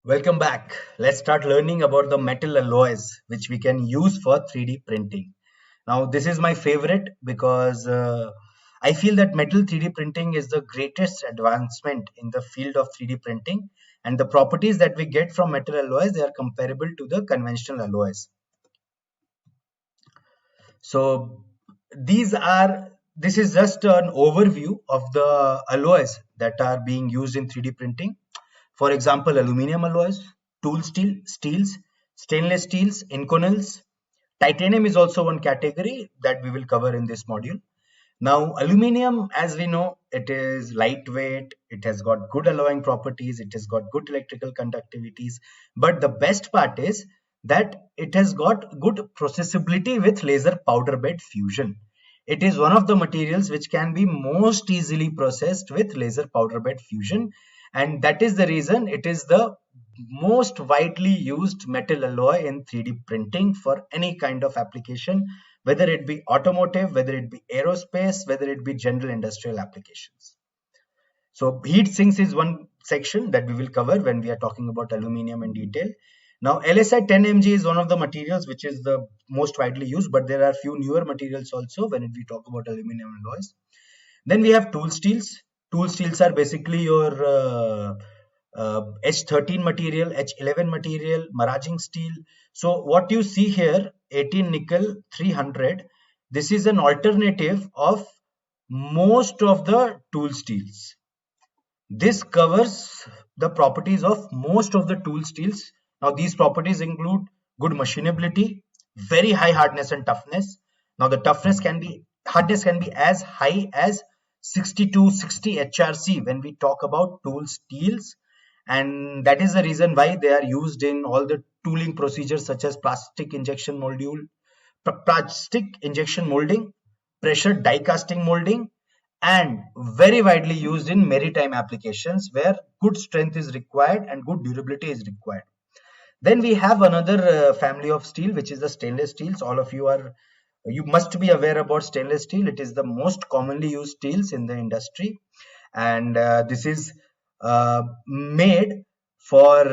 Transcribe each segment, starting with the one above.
Welcome back. Let's start learning about the metal alloys which we can use for 3D printing. Now, this is my favorite because I feel that metal 3D printing is the greatest advancement in the field of 3D printing, and the properties that we get from metal alloys, they are comparable to the conventional alloys. So this is just an overview of the alloys that are being used in 3D printing. For example, aluminum alloys, tool steel, steels, stainless steels, Inconels. Titanium is also one category that we will cover in this module. Now, aluminum, as we know, it is lightweight, it has got good alloying properties, it has got good electrical conductivities, but the best part is that it has got good processability with laser powder bed fusion. It is one of the materials which can be most easily processed with laser powder bed fusion, and that is the reason it is the most widely used metal alloy in 3D printing for any kind of application, whether it be automotive, whether it be aerospace, whether it be general industrial applications. So heat sinks is one section that we will cover when we are talking about aluminum in detail. Now LSI 10mg is one of the materials which is the most widely used, but there are few newer materials also when we talk about aluminum alloys. Then we have tool steels. Tool steels are basically your H13 material, H11 material, Maraging steel. So what you see here, 18 nickel 300, this is an alternative of most of the tool steels. This covers the properties of most of the tool steels. Now these properties include good machinability, very high hardness and toughness. Now the hardness can be as high as 60 to 60 HRC when we talk about tool steels, and that is the reason why they are used in all the tooling procedures such as plastic injection molding, pressure die casting molding, and very widely used in maritime applications where good strength is required and good durability is required. Then we have another family of steel, which is the stainless steels. You must be aware about stainless steel. It is the most commonly used steels in the industry, and this is made for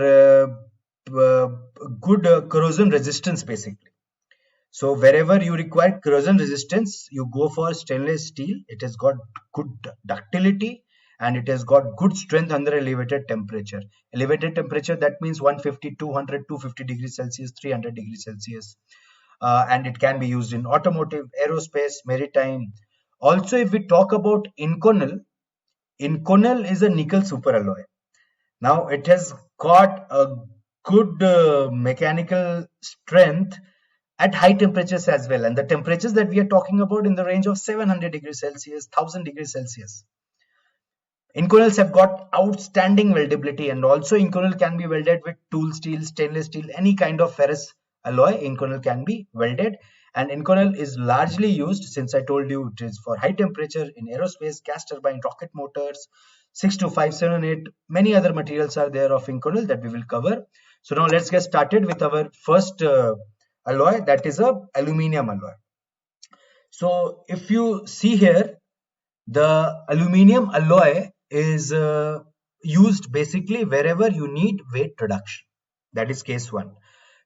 good corrosion resistance basically. So wherever you require corrosion resistance, you go for stainless steel. It has got good ductility and it has got good strength under elevated temperature. Elevated temperature, that means 150, 200, 250 degrees Celsius, 300 degrees Celsius. And it can be used in automotive, aerospace, maritime. Also, if we talk about Inconel, Inconel is a nickel superalloy. Now it has got a good mechanical strength at high temperatures as well, and the temperatures that we are talking about in the range of 700 degrees Celsius, 1000 degrees Celsius. Inconels have got outstanding weldability, and also Inconel can be welded with tool steel, stainless steel, any kind of ferrous alloy. Inconel can be welded, and Inconel is largely used, since I told you it is for high temperature, in aerospace, gas turbine, rocket motors, 62578. Many other materials are there of Inconel that we will cover. So now let's get started with our first alloy, that is a aluminum alloy. So if you see here, the aluminum alloy is used basically wherever you need weight reduction. That is case 1.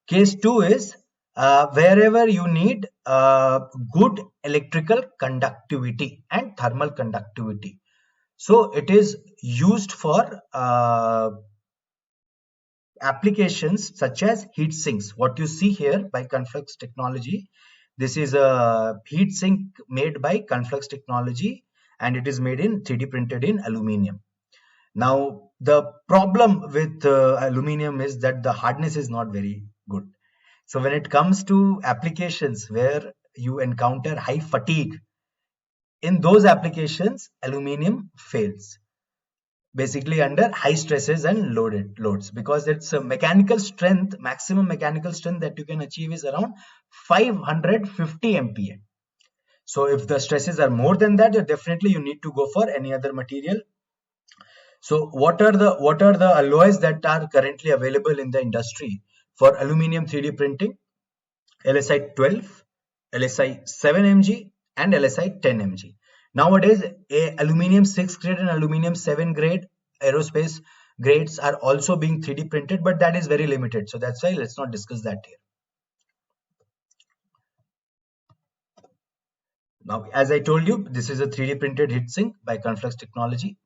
Case 2 is wherever you need good electrical conductivity and thermal conductivity. So it is used for applications such as heat sinks. What you see here by Conflux technology, this is a heat sink made by Conflux technology, and it is made in 3D printed in aluminum. Now the problem with aluminum is that the hardness is not very good. So when it comes to applications where you encounter high fatigue, in those applications aluminum fails, basically under high stresses and loads, because its mechanical strength, maximum mechanical strength that you can achieve is around 550 MPa. So if the stresses are more than that, definitely you need to go for any other material. So what are the alloys that are currently available in the industry for aluminum 3D printing? LSI 12, LSI 7mg, and LSI 10mg. Nowadays, aluminum 6 grade and aluminum 7 grade aerospace grades are also being 3D printed, but that is very limited. So that's why let's not discuss that here. Now, as I told you, this is a 3D printed heat sink by Conflux Technology.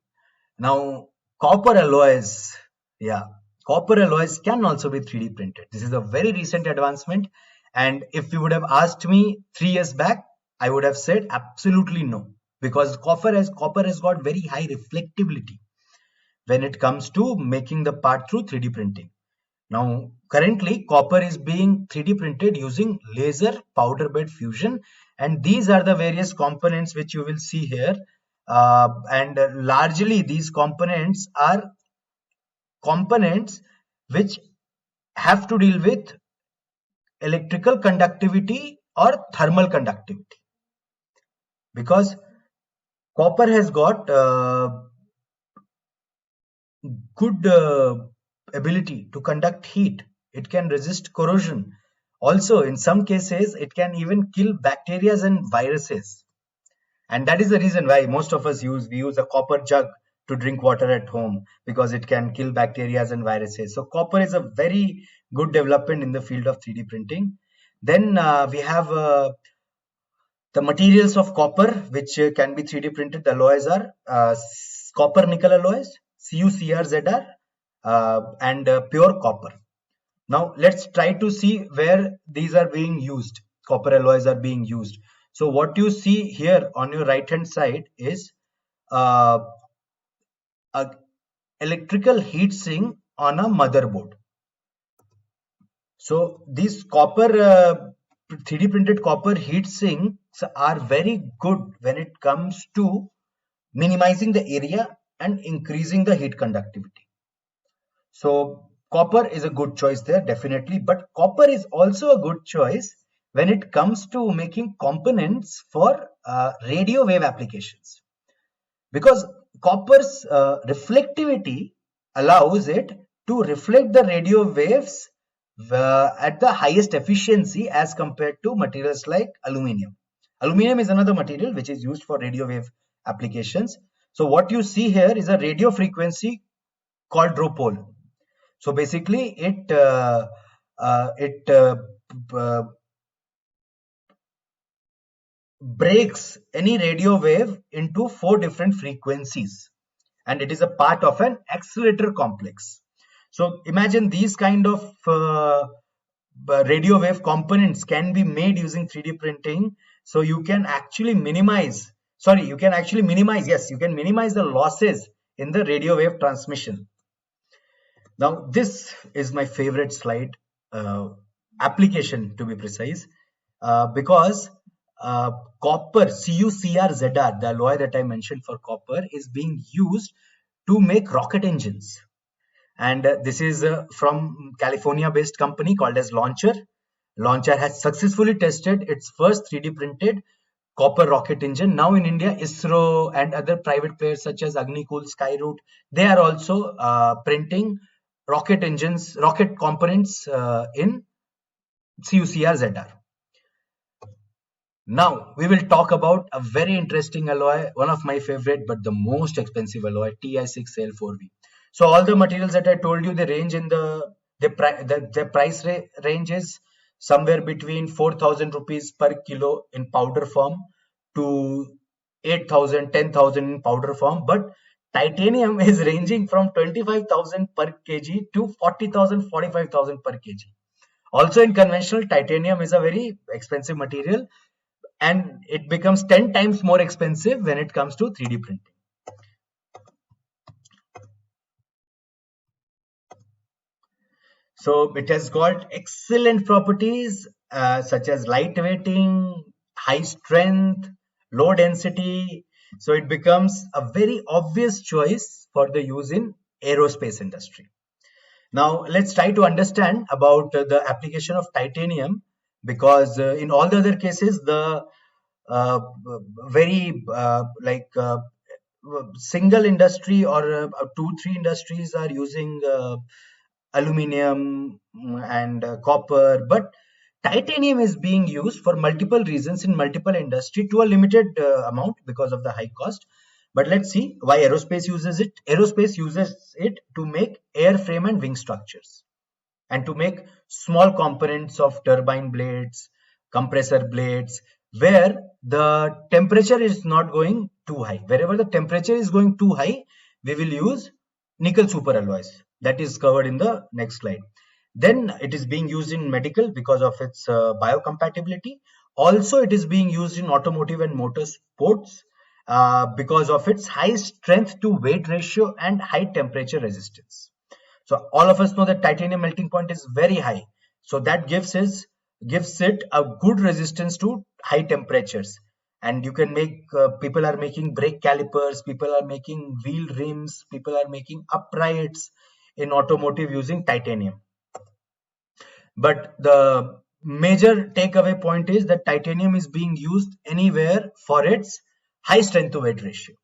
Now, copper alloys, yeah, copper alloys can also be 3D printed. This is a very recent advancement. And if you would have asked me 3 years back, I would have said absolutely no, because copper has got very high reflectivity when it comes to making the part through 3D printing. Now, currently, copper is being 3D printed using laser powder bed fusion, and these are the various components which you will see here. And largely, these components are components which have to deal with electrical conductivity or thermal conductivity, because copper has got good ability to conduct heat. It can resist corrosion. Also, in some cases, it can even kill bacteria and viruses. And that is the reason why most of us use a copper jug to drink water at home, because it can kill bacteria and viruses. So copper is a very good development in the field of 3D printing. Then we have the materials of copper, which can be 3D printed. The alloys are copper nickel alloys, CuCrZr, and pure copper. Now let's try to see where these are being used. Copper alloys are being used. So what you see here on your right hand side is a electrical heat sink on a motherboard. So these copper 3D printed copper heat sinks are very good when it comes to minimizing the area and increasing the heat conductivity. So copper is a good choice there, definitely, but copper is also a good choice when it comes to making components for radio wave applications, because copper's reflectivity allows it to reflect the radio waves at the highest efficiency as compared to materials like aluminium. Aluminium is another material which is used for radio wave applications. So what you see here is a radio frequency called dropole. So basically it breaks any radio wave into 4 different frequencies, and it is a part of an accelerator complex. So imagine these kind of radio wave components can be made using 3D printing. So you can actually minimize the losses in the radio wave transmission. Now this is my favorite slide, application to be precise, because copper CuCrZr, the alloy that I mentioned for copper, is being used to make rocket engines. And this is from California based company called as Launcher. Launcher has successfully tested its first 3D printed copper rocket engine. Now in India, ISRO and other private players such as Agnikul, Skyroot, they are also printing rocket engines, rocket components in CuCrZr. Now we will talk about a very interesting alloy, one of my favorite but the most expensive alloy, Ti6Al4V. So all the materials that I told you, they range in the price range is somewhere between 4,000 rupees per kilo in powder form to 8,000, 10,000 in powder form. But titanium is ranging from 25,000 per kg to 40,000, 45,000 per kg. Also in conventional, titanium is a very expensive material, and it becomes 10 times more expensive when it comes to 3D printing. So it has got excellent properties such as lightweighting, high strength, low density. So it becomes a very obvious choice for the use in aerospace industry. Now let's try to understand about the application of titanium, because in all the other cases the very single industry or 2-3 industries are using aluminium and copper, but titanium is being used for multiple reasons in multiple industry to a limited amount because of the high cost. But let's see why aerospace uses it. Aerospace uses it to make airframe and wing structures, and to make small components of turbine blades, compressor blades, where the temperature is not going too high. Wherever the temperature is going too high, we will use nickel superalloys. That is covered in the next slide. Then it is being used in medical because of its biocompatibility. Also, it is being used in automotive and motorsports because of its high strength to weight ratio and high temperature resistance. So all of us know that titanium melting point is very high. So that gives it a good resistance to high temperatures. And you can make, people are making brake calipers, people are making wheel rims, people are making uprights in automotive using titanium. But the major takeaway point is that titanium is being used anywhere for its high strength to weight ratio.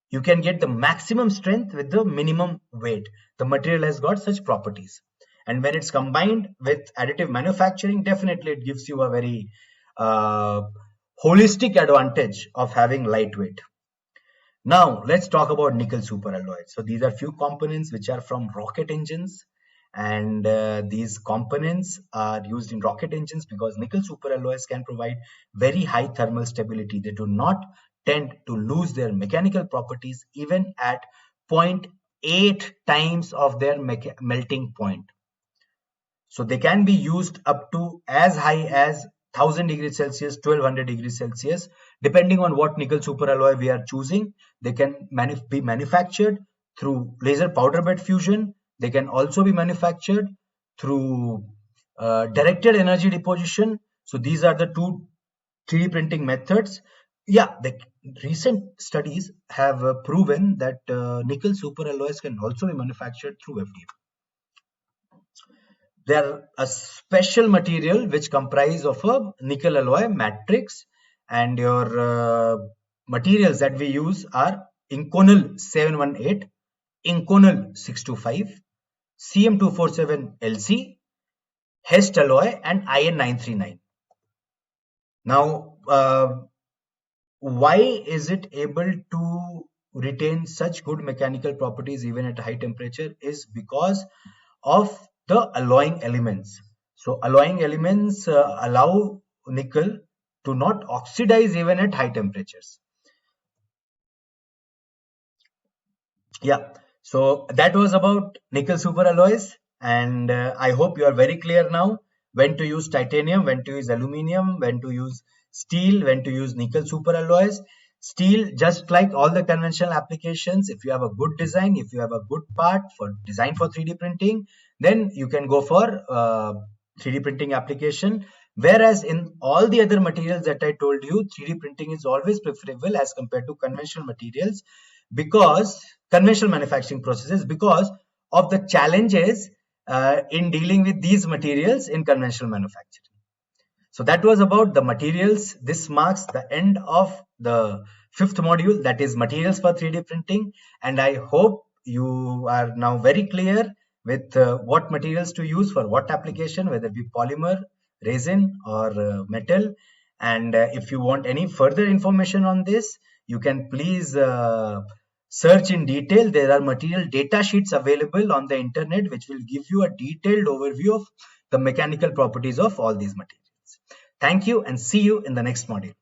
You can get the maximum strength with the minimum weight. The material has got such properties. And when it's combined with additive manufacturing, definitely it gives you a very holistic advantage of having lightweight. Now, let's talk about nickel superalloys. So these are few components which are from rocket engines. And these components are used in rocket engines because nickel superalloys can provide very high thermal stability. They do not tend to lose their mechanical properties even at 0.8 times of their melting point. So they can be used up to as high as 1000 degrees Celsius, 1200 degrees Celsius, depending on what nickel superalloy we are choosing. They can be manufactured through laser powder bed fusion. They can also be manufactured through directed energy deposition. So these are the two 3D printing methods. Yeah, the recent studies have proven that nickel superalloys can also be manufactured through FDM. They are a special material which comprise of a nickel alloy matrix, and your materials that we use are Inconel 718, Inconel 625, CM247 LC, Hest alloy, and IN 939. Now, why is it able to retain such good mechanical properties even at high temperature is because of the alloying elements. So alloying elements allow nickel to not oxidize even at high temperatures. Yeah, so that was about nickel superalloys, and I hope you are very clear now when to use titanium, when to use aluminum, when to use steel, when to use nickel superalloys. Steel, just like all the conventional applications, if you have a good design, if you have a good part for design for 3D printing, then you can go for 3D printing application. Whereas in all the other materials that I told you, 3D printing is always preferable as compared to conventional materials, because conventional manufacturing processes, because of the challenges in dealing with these materials in conventional manufacturing. So that was about the materials. This marks the end of the 5th module, that is materials for 3D printing. And I hope you are now very clear with what materials to use for what application, whether it be polymer, resin, or metal. And if you want any further information on this, you can please search in detail. There are material data sheets available on the internet which will give you a detailed overview of the mechanical properties of all these materials. Thank you, and see you in the next module.